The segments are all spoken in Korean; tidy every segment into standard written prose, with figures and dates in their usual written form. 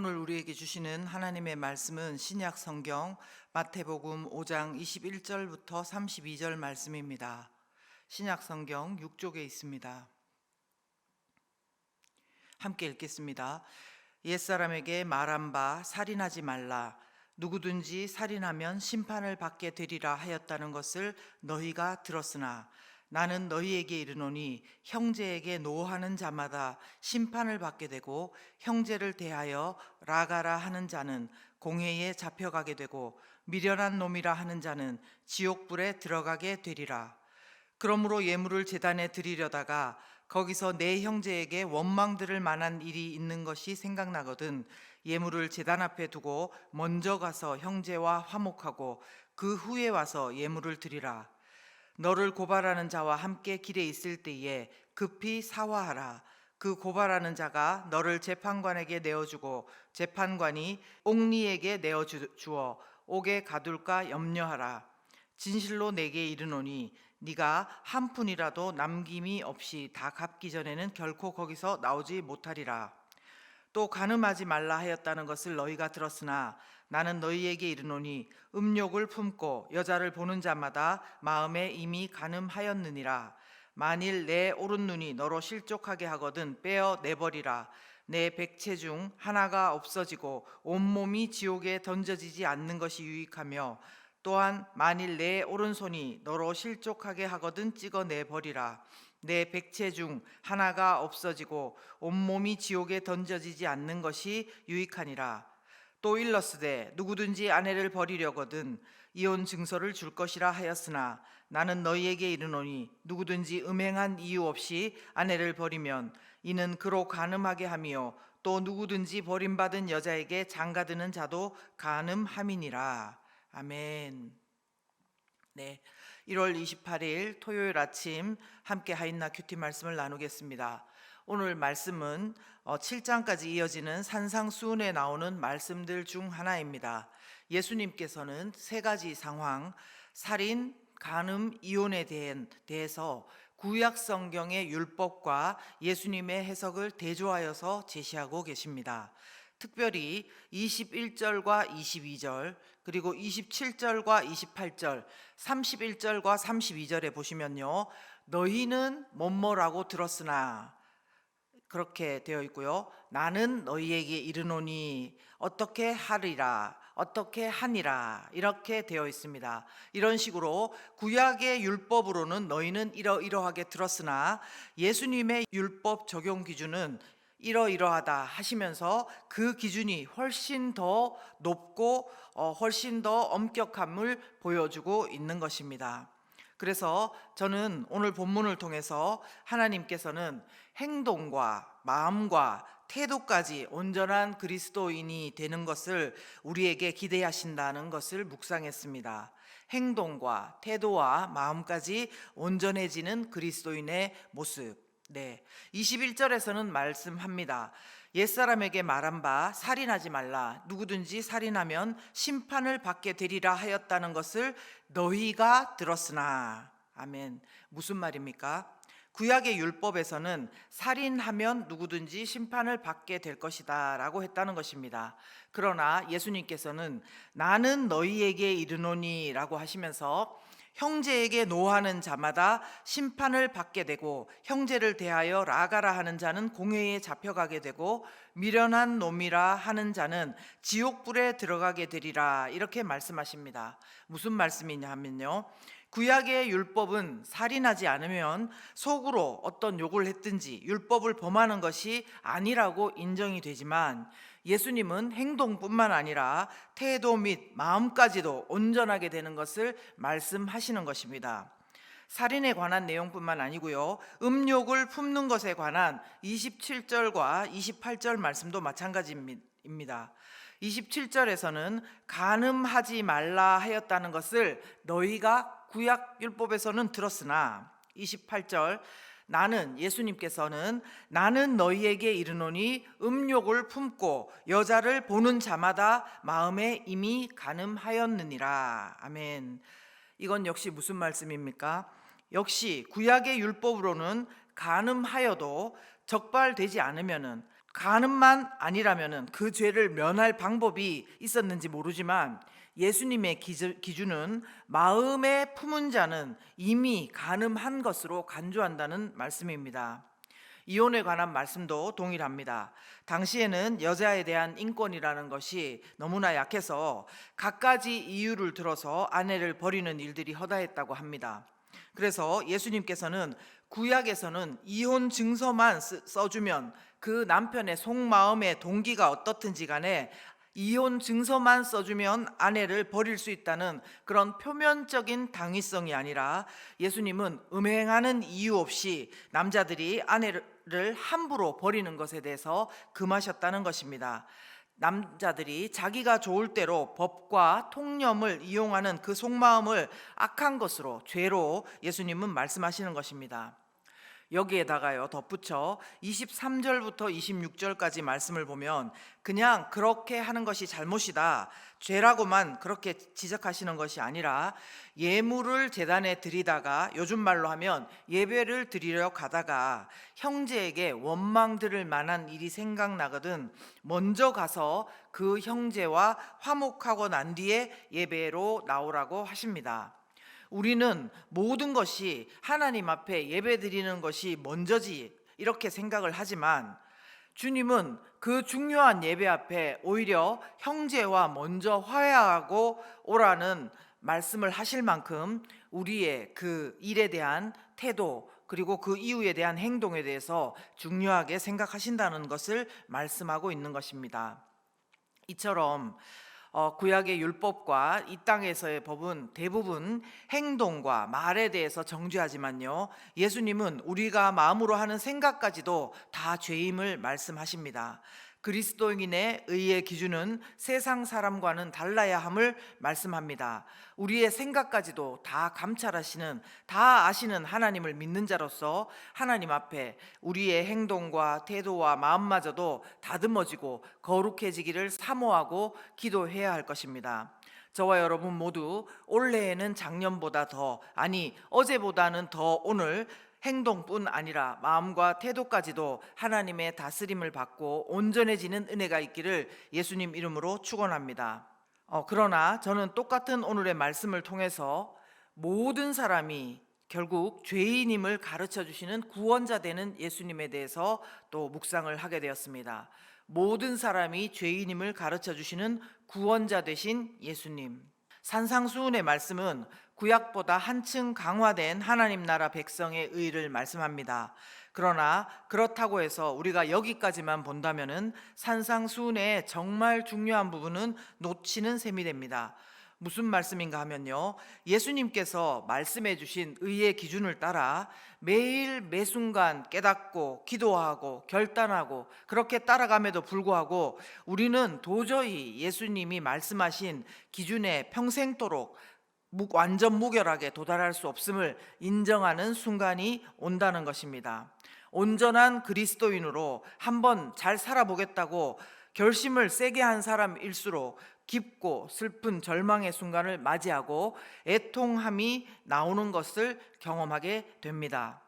오늘 우리에게 주시는 하나님의 말씀은 신약 성경 마태복음 5장 21절부터 32절 말씀입니다. 신약 성경 6쪽에 있습니다. 함께 읽겠습니다. 옛사람에게 말한 바 살인하지 말라. 누구든지 살인하면 심판을 받게 되리라 하였다는 것을 너희가 들었으나 나는 너희에게 이르노니 형제에게 노하는 자마다 심판을 받게 되고 형제를 대하여 라가라 하는 자는 공회에 잡혀가게 되고 미련한 놈이라 하는 자는 지옥불에 들어가게 되리라. 그러므로 예물을 제단에 드리려다가 거기서 내 형제에게 원망 들을 만한 일이 있는 것이 생각나거든 예물을 제단 앞에 두고 먼저 가서 형제와 화목하고 그 후에 와서 예물을 드리라. 너를 고발하는 자와 함께 길에 있을 때에 급히 사화하라. 그 고발하는 자가 너를 재판관에게 내어주고 재판관이 옥리에게 내어주어 옥에 가둘까 염려하라. 진실로 내게 이르노니 네가 한 푼이라도 남김이 없이 다 갚기 전에는 결코 거기서 나오지 못하리라. 또 간음하지 말라 하였다는 것을 너희가 들었으나 나는 너희에게 이르노니 음욕을 품고 여자를 보는 자마다 마음에 이미 간음하였느니라. 만일 내 오른눈이 너로 실족하게 하거든 빼어 내버리라. 내 백체 중 하나가 없어지고 온몸이 지옥에 던져지지 않는 것이 유익하며 또한 만일 내 오른손이 너로 실족하게 하거든 찍어내 버리라. 내 백체 중 하나가 없어지고 온몸이 지옥에 던져지지 않는 것이 유익하니라. 또 일렀으되 누구든지 아내를 버리려거든 이혼 증서를 줄 것이라 하였으나 나는 너희에게 이르노니 누구든지 음행한 이유 없이 아내를 버리면 이는 그로 간음하게 하며 또 누구든지 버림받은 여자에게 장가드는 자도 간음함이니라. 아멘. 네, 1월 28일 토요일 아침 함께 하인나 큐티 말씀을 나누겠습니다. 오늘 말씀은 7장까지 이어지는 산상수훈에 나오는 말씀들 중 하나입니다. 예수님께서는 세 가지 상황, 살인, 간음, 이혼에 대해서 구약 성경의 율법과 예수님의 해석을 대조하여서 제시하고 계십니다. 특별히 21절과 22절 그리고 27절과 28절 31절과 32절에 보시면요, 너희는 뭐뭐라고 들었으나 그렇게 되어 있고요, 나는 너희에게 이르노니 어떻게 하리라 어떻게 하니라 이렇게 되어 있습니다. 이런 식으로 구약의 율법으로는 너희는 이러이러하게 들었으나 예수님의 율법 적용 기준은 이러이러하다 하시면서 그 기준이 훨씬 더 높고 훨씬 더 엄격함을 보여주고 있는 것입니다. 그래서 저는 오늘 본문을 통해서 하나님께서는 행동과 마음과 태도까지 온전한 그리스도인이 되는 것을 우리에게 기대하신다는 것을 묵상했습니다. 행동과 태도와 마음까지 온전해지는 그리스도인의 모습. 네, 21절에서는 말씀합니다. 옛사람에게 말한 바 살인하지 말라. 누구든지 살인하면 심판을 받게 되리라 하였다는 것을 너희가 들었으나. 아멘. 무슨 말입니까? 구약의 율법에서는 살인하면 누구든지 심판을 받게 될 것이다 라고 했다는 것입니다. 그러나 예수님께서는 나는 너희에게 이르노니 라고 하시면서 형제에게 노하는 자마다 심판을 받게 되고 형제를 대하여 라가라 하는 자는 공회에 잡혀가게 되고 미련한 놈이라 하는 자는 지옥불에 들어가게 되리라 이렇게 말씀하십니다. 무슨 말씀이냐 하면요, 구약의 율법은 살인하지 않으면 속으로 어떤 욕을 했든지 율법을 범하는 것이 아니라고 인정이 되지만 예수님은 행동뿐만 아니라 태도 및 마음까지도 온전하게 되는 것을 말씀하시는 것입니다. 살인에 관한 내용뿐만 아니고요, 음욕을 품는 것에 관한 27절과 28절 말씀도 마찬가지입니다. 27절에서는 간음하지 말라 하였다는 것을 너희가 구약 율법에서는 들었으나 28절 나는 예수님께서는 나는 너희에게 이르노니 음욕을 품고 여자를 보는 자마다 마음에 이미 간음하였느니라. 아멘. 이건 역시 무슨 말씀입니까? 역시 구약의 율법으로는 간음하여도 적발되지 않으면은 간음만 아니라면은 그 죄를 면할 방법이 있었는지 모르지만 예수님의 기준은 마음에 품은 자는 이미 간음한 것으로 간주한다는 말씀입니다. 이혼에 관한 말씀도 동일합니다. 당시에는 여자에 대한 인권이라는 것이 너무나 약해서 갖가지 이유를 들어서 아내를 버리는 일들이 허다했다고 합니다. 그래서 예수님께서는 구약에서는 이혼 증서만 써주면 그 남편의 속마음의 동기가 어떻든지 간에 이혼 증서만 써주면 아내를 버릴 수 있다는 그런 표면적인 당위성이 아니라 예수님은 음행하는 이유 없이 남자들이 아내를 함부로 버리는 것에 대해서 금하셨다는 것입니다. 남자들이 자기가 좋을 대로 법과 통념을 이용하는 그 속마음을 악한 것으로, 죄로 예수님은 말씀하시는 것입니다. 여기에다가요 덧붙여 23절부터 26절까지 말씀을 보면 그냥 그렇게 하는 것이 잘못이다, 죄라고만 그렇게 지적하시는 것이 아니라 예물을 제단에 드리다가, 요즘 말로 하면 예배를 드리러 가다가 형제에게 원망 들을 만한 일이 생각나거든 먼저 가서 그 형제와 화목하고 난 뒤에 예배로 나오라고 하십니다. 우리는 모든 것이 하나님 앞에 예배드리는 것이 먼저지 이렇게 생각을 하지만 주님은 그 중요한 예배 앞에 오히려 형제와 먼저 화해하고 오라는 말씀을 하실 만큼 우리의 그 일에 대한 태도, 그리고 그 이후에 대한 행동에 대해서 중요하게 생각하신다는 것을 말씀하고 있는 것입니다. 이처럼 구약의 율법과 이 땅에서의 법은 대부분 행동과 말에 대해서 정죄하지만요, 예수님은 우리가 마음으로 하는 생각까지도 다 죄임을 말씀하십니다. 그리스도인의 의의 기준은 세상 사람과는 달라야 함을 말씀합니다. 우리의 생각까지도 다 감찰하시는, 다 아시는 하나님을 믿는 자로서 하나님 앞에 우리의 행동과 태도와 마음마저도 다듬어지고 거룩해지기를 사모하고 기도해야 할 것입니다. 저와 여러분 모두 올해에는 작년보다 더, 아니 어제보다는 더 오늘 행동뿐 아니라 마음과 태도까지도 하나님의 다스림을 받고 온전해지는 은혜가 있기를 예수님 이름으로 축원합니다. 그러나 저는 똑같은 오늘의 말씀을 통해서 모든 사람이 결국 죄인임을 가르쳐 주시는 구원자 되는 예수님에 대해서 또 묵상을 하게 되었습니다. 모든 사람이 죄인임을 가르쳐 주시는 구원자 되신 예수님. 산상수훈의 말씀은 구약보다 한층 강화된 하나님 나라 백성의 의를 말씀합니다. 그러나 그렇다고 해서 우리가 여기까지만 본다면은 산상수훈의 정말 중요한 부분은 놓치는 셈이 됩니다. 무슨 말씀인가 하면요, 예수님께서 말씀해 주신 의의 기준을 따라 매일 매순간 깨닫고 기도하고 결단하고 그렇게 따라감에도 불구하고 우리는 도저히 예수님이 말씀하신 기준에 평생도록 완전 무결하게 도달할 수 없음을 인정하는 순간이 온다는 것입니다. 온전한 그리스도인으로 한번 잘 살아보겠다고 결심을 세게 한 사람일수록 깊고 슬픈 절망의 순간을 맞이하고 애통함이 나오는 것을 경험하게 됩니다.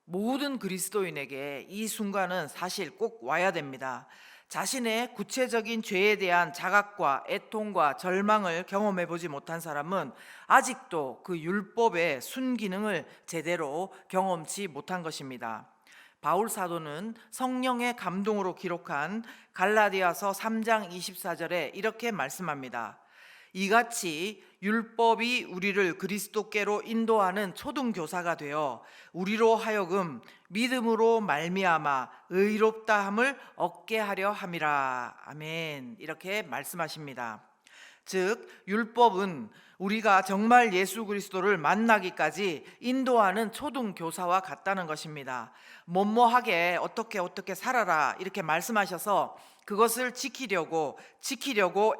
모든 그리스도인에게 이 순간은 사실 꼭 와야 됩니다. 자신의 구체적인 죄에 대한 자각과 애통과 절망을 경험해 보지 못한 사람은 아직도 그 율법의 순기능을 제대로 경험치 못한 것입니다. 바울 사도는 성령의 감동으로 기록한 갈라디아서 3장 24절에 이렇게 말씀합니다. 이같이 율법이 우리를 그리스도께로 인도하는 초등교사가 되어 우리로 하여금 믿음으로 말미암아 의롭다함을 얻게 하려 함이라. 아멘. 이렇게 말씀하십니다. 즉 율법은 우리가 정말 예수 그리스도를 만나기까지 인도하는 초등교사와 같다는 것입니다. 뭐뭐하게 어떻게 살아라 이렇게 말씀하셔서 그것을 지키려고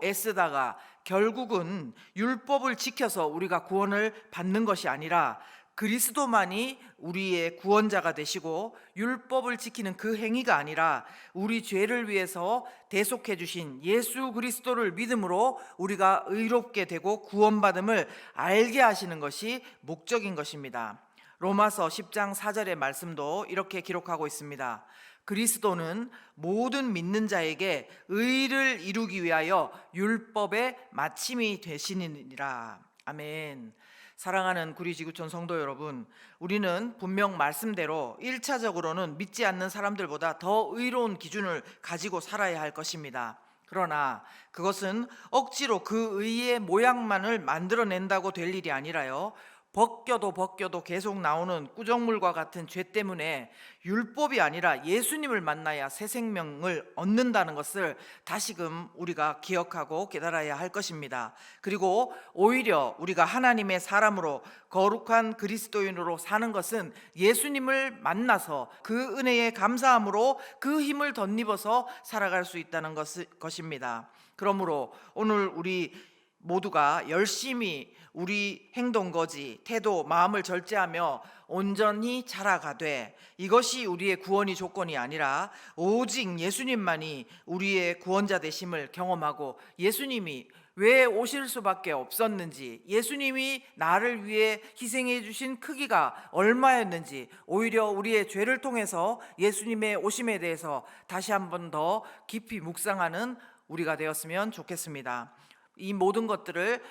애쓰다가 결국은 율법을 지켜서 우리가 구원을 받는 것이 아니라 그리스도만이 우리의 구원자가 되시고 율법을 지키는 그 행위가 아니라 우리 죄를 위해서 대속해 주신 예수 그리스도를 믿음으로 우리가 의롭게 되고 구원받음을 알게 하시는 것이 목적인 것입니다. 로마서 10장 4절의 말씀도 이렇게 기록하고 있습니다. 그리스도는 모든 믿는 자에게 의를 이루기 위하여 율법의 마침이 되시니라. 아멘. 사랑하는 구리지구촌 성도 여러분, 우리는 분명 말씀대로 1차적으로는 믿지 않는 사람들보다 더 의로운 기준을 가지고 살아야 할 것입니다. 그러나 그것은 억지로 그 의의 모양만을 만들어낸다고 될 일이 아니라요, 벗겨도 계속 나오는 꾸정물과 같은 죄 때문에 율법이 아니라 예수님을 만나야 새 생명을 얻는다는 것을 다시금 우리가 기억하고 깨달아야 할 것입니다. 그리고 오히려 우리가 하나님의 사람으로 거룩한 그리스도인으로 사는 것은 예수님을 만나서 그 은혜에 감사함으로 그 힘을 덧입어서 살아갈 수 있다는 것입니다. 그러므로 오늘 우리 모두가 열심히 우리 행동, 거지, 태도, 마음을 절제하며 온전히 자라가되, 이것이 우리의 구원이 조건이 아니라 오직 예수님만이 우리의 구원자 되심을 경험하고, 예수님이 왜 오실 수밖에 없었는지, 예수님이 나를 위해 희생해 주신 크기가 얼마였는지, 오히려 우리의 죄를 통해서 예수님의 오심에 대해서 다시 한번 더 깊이 묵상하는 우리가 되었으면 좋겠습니다. 이 모든 것들을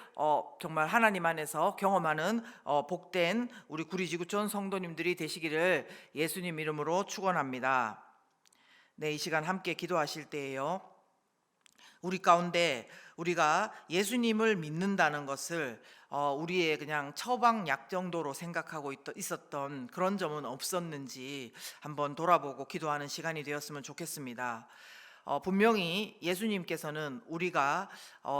정말 하나님 안에서 경험하는 복된 우리 구리지구촌 성도님들이 되시기를 예수님 이름으로 축원합니다. 네, 이 시간 함께 기도하실 때에요, 우리 가운데 우리가 예수님을 믿는다는 것을 우리의 그냥 처방약 정도로 생각하고 있었던 그런 점은 없었는지 한번 돌아보고 기도하는 시간이 되었으면 좋겠습니다. 분명히 예수님께서는 우리가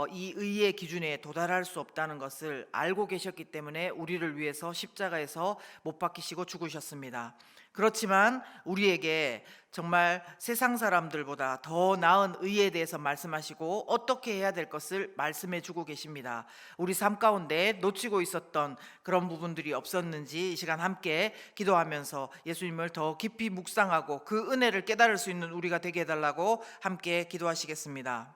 이 의의 기준에 도달할 수 없다는 것을 알고 계셨기 때문에 우리를 위해서 십자가에서 못 박히시고 죽으셨습니다. 그렇지만 우리에게 정말 세상 사람들보다 더 나은 의에 대해서 말씀하시고 어떻게 해야 될 것을 말씀해 주고 계십니다. 우리 삶 가운데 놓치고 있었던 그런 부분들이 없었는지 이 시간 함께 기도하면서 예수님을 더 깊이 묵상하고 그 은혜를 깨달을 수 있는 우리가 되게 해달라고 함께 기도하시겠습니다.